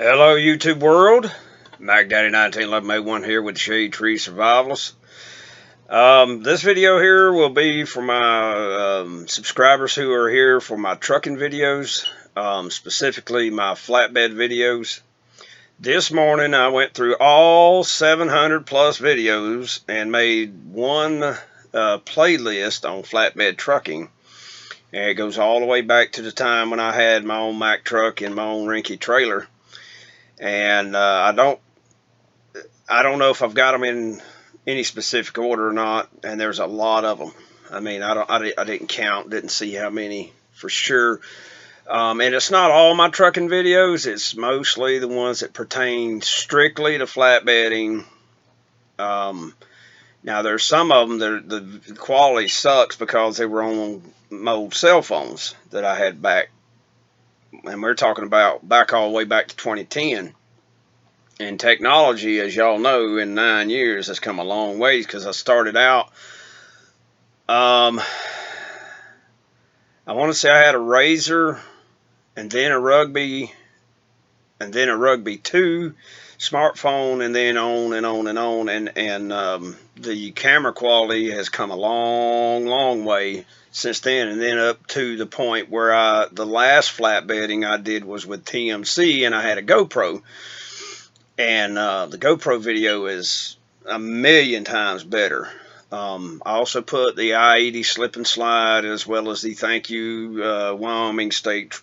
Hello YouTube world, Mac Daddy 191181 here with the Shade Tree Survivalist. This video here will be for my subscribers who are here for my trucking videos, specifically my flatbed videos. This morning I went through all 700 plus videos and made one playlist on flatbed trucking. And it goes all the way back to the time when I had my own Mack truck and my own Rinky trailer. And I don't know if I've got them in any specific order or not. And there's a lot of them. I mean, I didn't count, didn't see how many for sure. And it's not all my trucking videos. It's mostly the ones that pertain strictly to flatbedding. Now there's some of them that the quality sucks because they were on my old cell phones that I had back, and we're talking about back all the way back to 2010. And technology, as y'all know, in 9 years has come a long ways, because I started out, I want to say I had a Razor, and then a Rugby, and then a Rugby 2 smartphone, and then on and on and on. And the camera quality has come a long way since then, and then up to the point where the last flatbedding I did was with TMC, and I had a GoPro. And the GoPro video is a million times better. I also put the I-80 slip and slide, as well as the thank you Wyoming State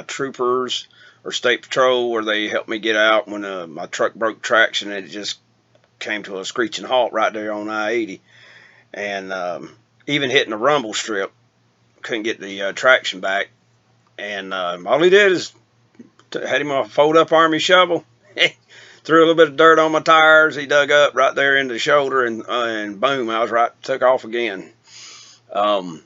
Troopers or State Patrol, where they helped me get out when my truck broke traction and it just came to a screeching halt right there on I-80. And even hitting the rumble strip, couldn't get the traction back. And all he did is had him a fold-up army shovel. Threw a little bit of dirt on my tires. He dug up right there in the shoulder, and boom, I was right, took off again. But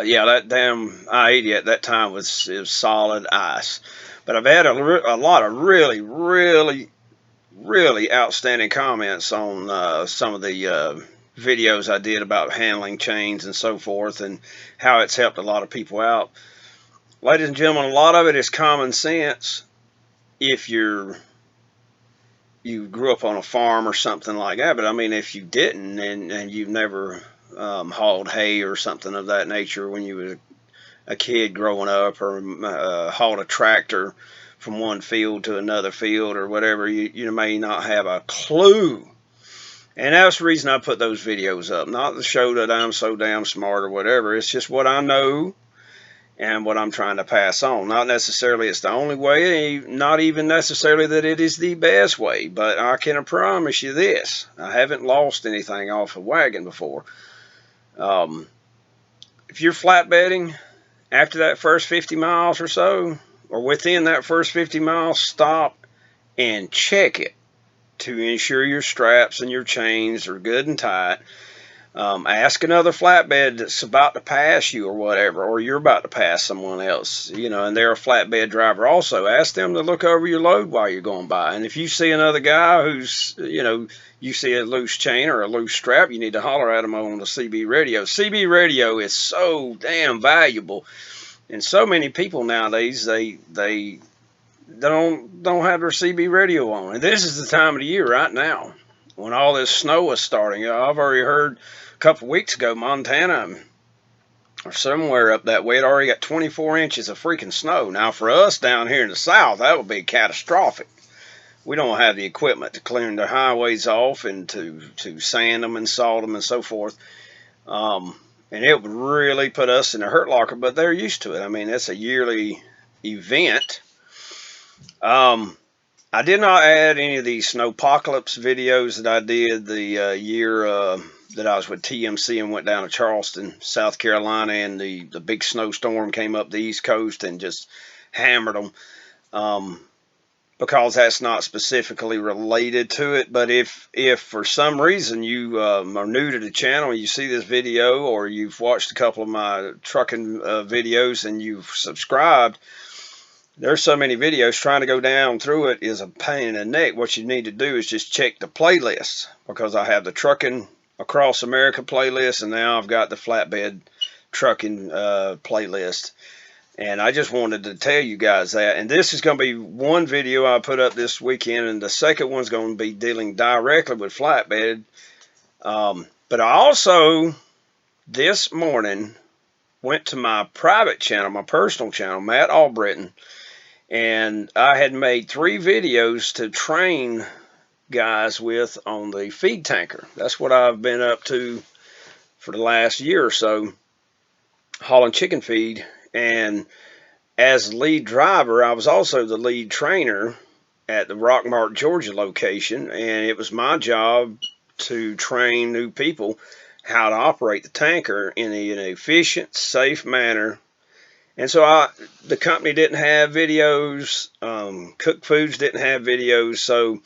yeah, that damn I-80 at that time was solid ice. But I've had a lot of really outstanding comments on some of the videos I did about handling chains and so forth, and how it's helped a lot of people out. Ladies and gentlemen, a lot of it is common sense. If you grew up on a farm or something like that, but I mean, if you didn't, and you've never hauled hay or something of that nature when you were a kid growing up, or hauled a tractor from one field to another field or whatever, you may not have a clue. And that's the reason I put those videos up, not to show that I'm so damn smart or whatever. It's just what I know and what I'm trying to pass on. Not necessarily it's the only way, not even necessarily that it is the best way, but I can promise you this: I haven't lost anything off a wagon before. If you're flatbedding, after that first 50 miles or so, or within that first 50 miles, stop and check it to ensure your straps and your chains are good and tight. Ask another flatbed that's about to pass you or whatever, or you're about to pass someone else, and they're a flatbed driver also. Ask them to look over your load while you're going by. And if you see another guy who's, you see a loose chain or a loose strap, you need to holler at them on the CB radio. CB radio is so damn valuable. And so many people nowadays, they don't have their CB radio on. And this is the time of the year right now when all this snow is starting. I've already heard a couple of weeks ago, Montana or somewhere up that way, it already got 24 inches of freaking snow. Now, for us down here in the south, that would be catastrophic. We don't have the equipment to clean the highways off and to sand them and salt them and so forth. And it would really put us in a hurt locker, but they're used to it. I mean, it's a yearly event. I did not add any of these snowpocalypse videos that I did the year that I was with TMC and went down to Charleston, South Carolina, and the big snowstorm came up the East Coast and just hammered them, because that's not specifically related to it. But if for some reason you are new to the channel and you see this video, or you've watched a couple of my trucking videos and you've subscribed, there's so many videos, trying to go down through it is a pain in the neck. What you need to do is just check the playlists, because I have the Trucking Across America playlist, and now I've got the Flatbed Trucking playlist. And I just wanted to tell you guys that. And this is going to be one video I put up this weekend, and the second one's going to be dealing directly with flatbed. But I also, this morning, went to my private channel, my personal channel, Matt Albritton, and I had made 3 videos to train guys with on the feed tanker. That's what I've been up to for the last year or so, hauling chicken feed. And as lead driver, I was also the lead trainer at the Rockmart, Georgia location, and it was my job to train new people how to operate the tanker in an efficient, safe manner. And so the company didn't have videos, Cook Foods didn't have videos, so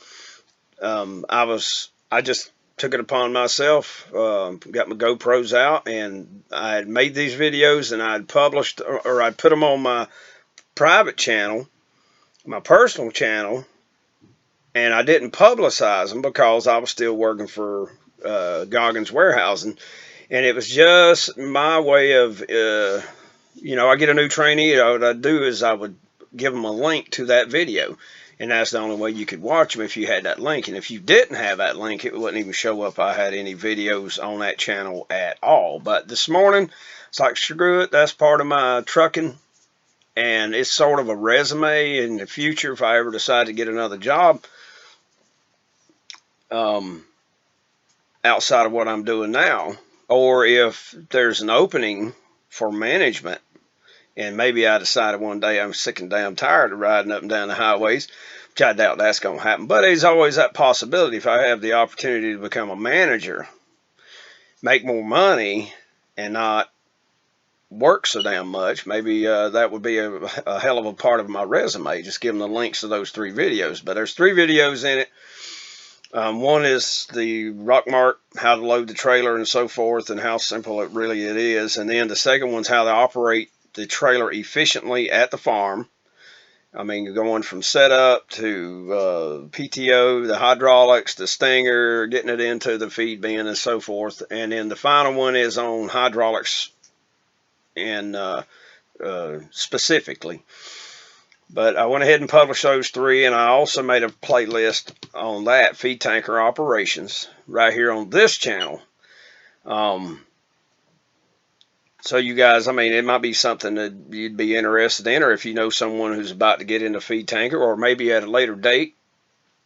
I just took it upon myself, got my GoPros out, and I had made these videos, and I'd published, or I'd put them on my private channel, my personal channel, and I didn't publicize them because I was still working for Goggins Warehousing. And it was just my way of, I get a new trainee, what I'd do is I would give them a link to that video. And that's the only way you could watch them, if you had that link. And if you didn't have that link, it wouldn't even show up I had any videos on that channel at all. But this morning, it's like, screw it, that's part of my trucking. And it's sort of a resume in the future if I ever decide to get another job outside of what I'm doing now. Or if there's an opening for management, and maybe I decided one day I'm sick and damn tired of riding up and down the highways, which I doubt that's going to happen. But there's always that possibility if I have the opportunity to become a manager, make more money, and not work so damn much. Maybe that would be a hell of a part of my resume, just give them the links to those 3 videos. But there's 3 videos in it. One is the Rockmart, how to load the trailer and so forth, and how simple it is. And then the second one's how to operate the trailer efficiently at the farm. I mean, going from setup to PTO, the hydraulics, the stinger, getting it into the feed bin and so forth. And then the final one is on hydraulics and specifically. But I went ahead and published those 3, and I also made a playlist on that, feed tanker operations, right here on this channel. So you guys, I mean, it might be something that you'd be interested in, or if you know someone who's about to get into feed tanker, or maybe at a later date,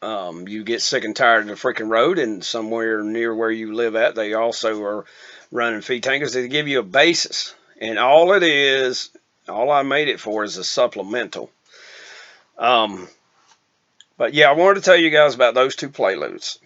you get sick and tired of the freaking road, and somewhere near where you live at, they also are running feed tankers. They give you a basis, and all I made it for is a supplemental. But yeah, I wanted to tell you guys about those 2 playlists,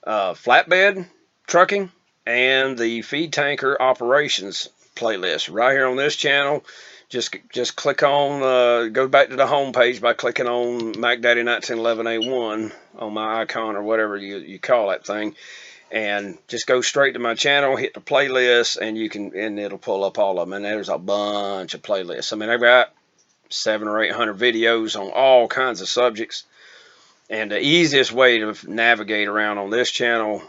Flatbed Trucking and the Feed Tanker Operations playlist, right here on this channel. Just click on, go back to the home page by clicking on MacDaddy 1911A1 on my icon, or whatever you call that thing, and just go straight to my channel, hit the playlist, and it'll pull up all of them. And there's a bunch of playlists. I mean, I've got 700 or 800 videos on all kinds of subjects. And the easiest way to navigate around on this channel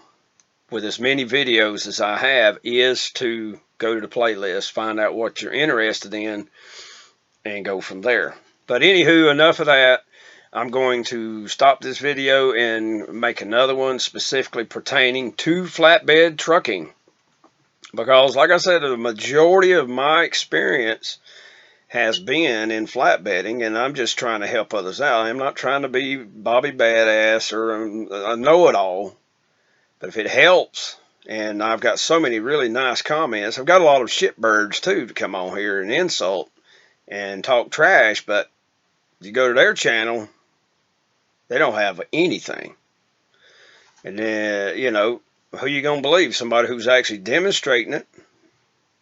with as many videos as I have is to go to the playlist, find out what you're interested in, and go from there. But anywho, enough of that. I'm going to stop this video and make another one specifically pertaining to flatbed trucking. Because, like I said, the majority of my experience has been in flatbedding, and I'm just trying to help others out. I'm not trying to be Bobby Badass or a know-it-all, but if it helps, and I've got so many really nice comments. I've got a lot of shitbirds too to come on here and insult and talk trash, but you go to their channel, they don't have anything. And then, who you gonna believe? Somebody who's actually demonstrating it,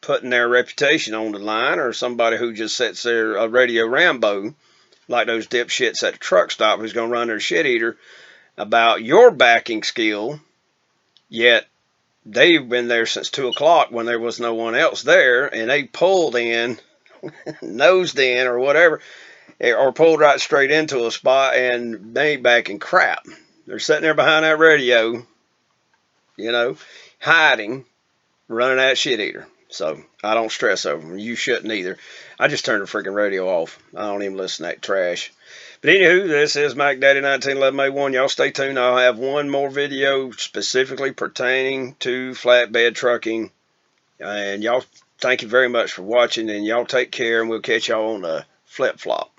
putting their reputation on the line, or somebody who just sits there, a radio Rambo, like those dipshits at the truck stop who's going to run their shit eater about your backing skill, yet they've been there since 2 o'clock when there was no one else there, and they pulled in, nosed in, or whatever, or pulled right straight into a spot, and they ain't backing crap. They're sitting there behind that radio, hiding, running that shit eater. So I don't stress over them. You shouldn't either. I just turn the freaking radio off. I don't even listen to that trash. But anywho, this is Mac Daddy 1911A1. Y'all stay tuned. I'll have one more video specifically pertaining to flatbed trucking. And y'all, thank you very much for watching. And y'all take care. And we'll catch y'all on the flip flop.